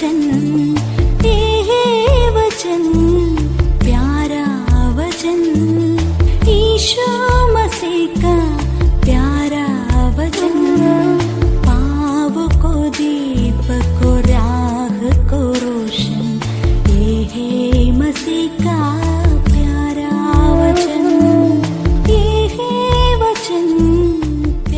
वचन, ये वचन प्यारा वचन, ईशु मसीह का प्यारा वचन, पाव को दीप को राह को रोशन, ये है मसीह का प्यारा वचन, ये है वचन।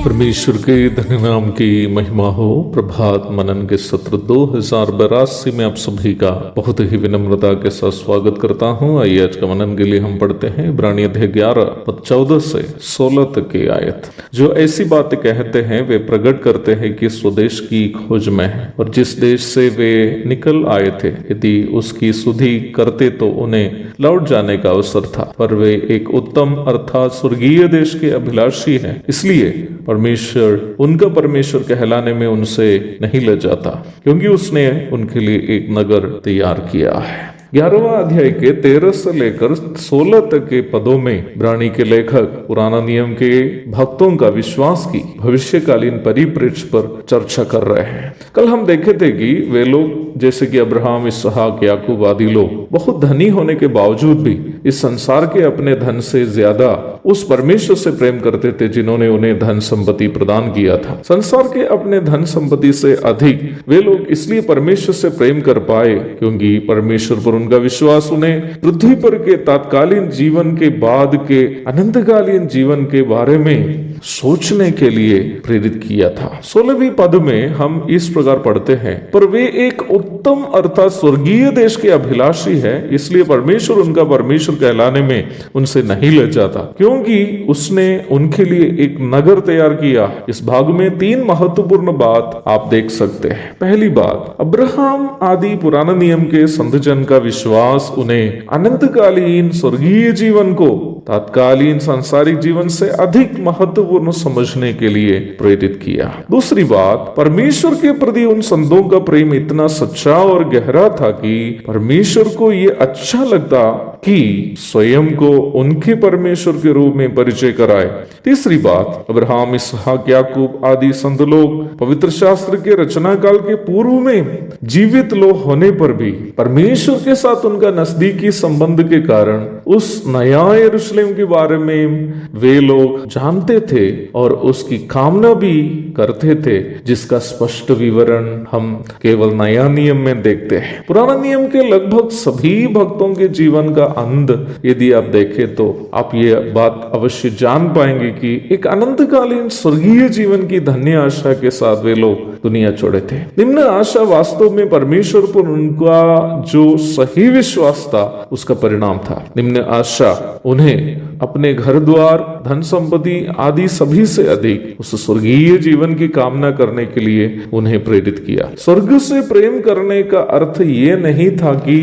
परमेश्वर के धन्य नाम की महिमा हो। प्रभात मनन के सत्र 2082 में आप सभी का बहुत ही विनम्रता के साथ स्वागत करता हूं। आइए आज का मनन के लिए हम पढ़ते हैं इब्रानी अध्याय 11 पद 14 से 16 तक की आयत। जो ऐसी बातें कहते हैं वे प्रकट करते हैं कि स्वदेश की खोज में है, और जिस देश से वे निकल आए थे यदि उसकी सुधि करते तो उन्हें लौट जाने का अवसर था, पर वे एक उत्तम अर्थात स्वर्गीय देश के अभिलाषी हैं। इसलिए परमेश्वर उनका परमेश्वर कहलाने में उनसे नहीं लज जाता, क्योंकि उसने उनके लिए एक नगर तैयार किया है। 11वां अध्याय के 13 से लेकर 16 तक के पदों में इब्रानी के लेखक पुराना नियम के भक्तों का विश्वास की भविष्यकालीन परिप्रेक्ष्य पर चर्चा कर रहे हैं। कल हम देखे थे कि वे लोग जैसे कि अब्राहम, इसहाक, याकूब आदि लोग बहुत धनी होने के बावजूद भी इस संसार के अपने धन से ज्यादा उस परमेश्वर से प्रेम करते थे जिन्होंने उन्हें धन संपत्ति प्रदान किया था। संसार के अपने धन संपत्ति से अधिक वे लोग इसलिए परमेश्वर से प्रेम कर पाए क्योंकि परमेश्वर पर उनका विश्वास उन्हें पृथ्वी पर के तात्कालीन जीवन के बाद के अनंतकालीन जीवन के बारे में सोचने के लिए प्रेरित किया था। 16वीं पद में हम इस प्रकार पढ़ते हैं, पर वे एक उत्तम अर्थात स्वर्गीय देश के अभिलाषी है, इसलिए परमेश्वर उनका परमेश्वर कहलाने में उनसे नहीं लज जाता, क्योंकि उसने उनके लिए एक नगर तैयार किया। इस भाग में 3 महत्वपूर्ण बात आप देख सकते हैं। पहली बात, अब्राहम आदि पुराना नियम के संत जन का विश्वास उन्हें अनंतकालीन स्वर्गीय जीवन को तात्कालीन सांसारिक जीवन से अधिक महत्वपूर्ण समझने के लिए प्रेरित किया। दूसरी बात, परमेश्वर के प्रति उन संतों का प्रेम इतना सच्चा और गहरा था कि परमेश्वर को ये अच्छा लगता कि स्वयं को उनके परमेश्वर के रूप में परिचय कराए। तीसरी बात, अब्राहम, इसहाक, याकूब आदि संत लोग पवित्र शास्त्र के रचना काल के पूर्व में जीवित लोग होने पर भी परमेश्वर के साथ उनका नजदीकी संबंध के कारण उस नया यरूशलेम के बारे में वे लोग जानते थे और उसकी कामना भी करते थे, जिसका स्पष्ट विवरण हम केवल नया नियम में देखते हैं। पुराना नियम के लगभग सभी भक्तों के जीवन का अंत यदि आप देखें तो आप ये बात अवश्य जान पाएंगे कि एक अनंतकालीन स्वर्गीय जीवन की धन्य आशा के साथ वे लोग दुनिया छोड़े थे। निम्न आशा वास्तव में परमेश्वर पर उनका जो सही विश्वास था उसका परिणाम था। निम्न आशा उन्हें अपने घर द्वार, धन संपत्ति आदि सभी से अधिक उस स्वर्गीय जीवन की कामना करने के लिए उन्हें प्रेरित किया। स्वर्ग से प्रेम करने का अर्थ ये नहीं था कि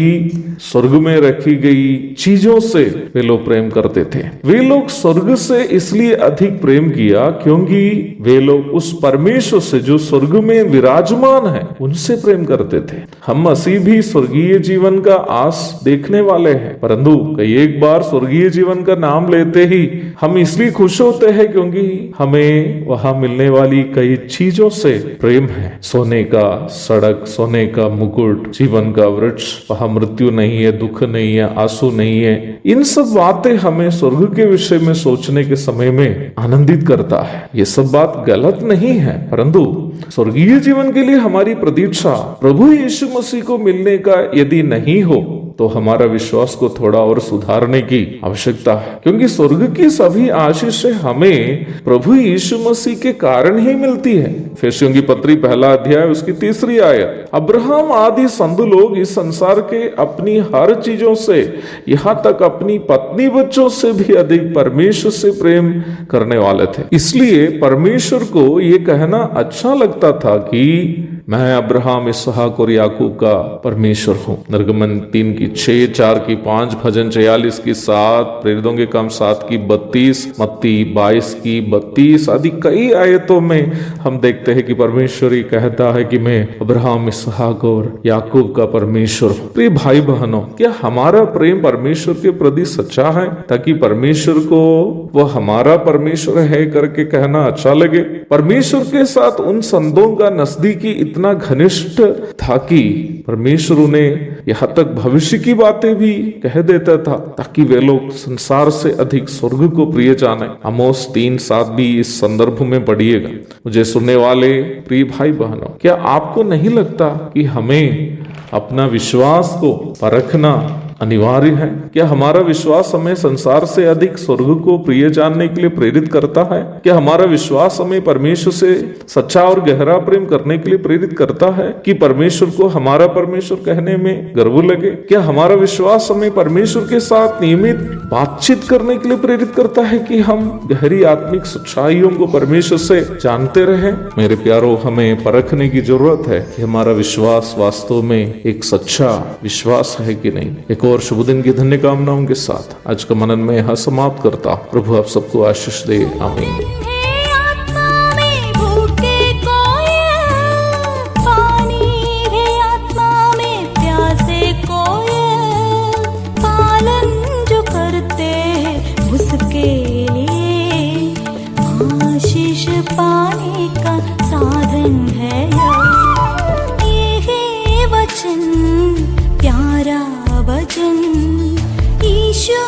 स्वर्ग में रखी गई चीजों से वे लोग प्रेम करते थे। वे लोग स्वर्ग से इसलिए अधिक प्रेम किया क्योंकि वे लोग उस परमेश्वर से जो स्वर्ग में विराजमान है उनसे प्रेम करते थे। हम मसीह भी स्वर्गीय जीवन का आस देखने वाले हैं, परंतु कई एक बार स्वर्गीय जीवन का नाम लेते ही हम इसलिए खुश होते हैं क्योंकि हमें वहां मिलने वाली कई चीजों से प्रेम है। सोने का सड़क, सोने का मुकुट, जीवन का वृक्ष, वहां मृत्यु नहीं है, दुख नहीं है, आंसू नहीं है। इन सब बातें हमें स्वर्ग के विषय में सोचने के समय में आनंदित करता है। ये सब बात गलत नहीं है, परंतु स्वर्गीय जीवन के लिए हमारी प्रतीक्षा प्रभु यीशु मसीह को मिलने का यदि नहीं हो तो हमारा विश्वास को थोड़ा और सुधारने की आवश्यकता है, क्योंकि स्वर्ग की सभी आशीषें हमें प्रभु यीशु मसीह के कारण ही मिलती है। इफिसियों की पत्री 1 अध्याय उसकी 3 आयत, अब्राहम आदि संत लोग इस संसार के अपनी हर चीजों से, यहाँ तक अपनी पत्नी बच्चों से भी अधिक परमेश्वर से प्रेम करने वाले थे। इसलिए परमेश्वर को ये कहना अच्छा लगता था कि मैं अब्राहम, इसहाक और याकूब का परमेश्वर हूँ। निर्गमन 3 की 6, 4 की 5, भजन 44 की 7, प्रेरितों के काम 7 की 32, मत्ती 22 की 32 आदि कई आयतों में हम देखते हैं कि परमेश्वर ही कहता है कि मैं अब्राहम, इसहाक और याकूब का परमेश्वर हूँ। प्रिय भाई बहनों, क्या हमारा प्रेम परमेश्वर के प्रति सच्चा है ताकि परमेश्वर को वह हमारा परमेश्वर है करके कहना अच्छा लगे? परमेश्वर के साथ उन संतों का नजदीकी इतना घनिष्ठ था कि परमेश्वर उन्हें यहाँ तक भविष्य की बातें भी कह देता था ताकि वे लोग संसार से अधिक स्वर्ग को प्रिय जाने। आमोस 3:7 भी इस संदर्भ में पढ़िएगा। मुझे सुनने वाले प्रिय भाई बहनों, क्या आपको नहीं लगता कि हमें अपना विश्वास को परखना अनिवार्य है? क्या हमारा विश्वास हमें संसार से अधिक स्वर्ग को प्रिय जानने के लिए प्रेरित करता है? क्या हमारा विश्वास हमें परमेश्वर से सच्चा और गहरा प्रेम करने के लिए प्रेरित करता है कि परमेश्वर को हमारा परमेश्वर कहने में गर्व लगे? क्या हमारा विश्वास हमें परमेश्वर के साथ नियमित बातचीत करने के लिए प्रेरित करता है कि हम गहरी आत्मिक सच्चाइयों को परमेश्वर से जानते रहें? मेरे प्यारों, हमें परखने की जरूरत है कि हमारा विश्वास वास्तव में एक सच्चा विश्वास है कि नहीं। एक और शुभ दिन की धन्य कामनाओं के साथ आज का मनन में यहाँ समाप्त करता हूं। प्रभु आप सबको आशीष दे। आमीन। आशीष पाने का साधन है ये वचन, प्यारा वचन ईशो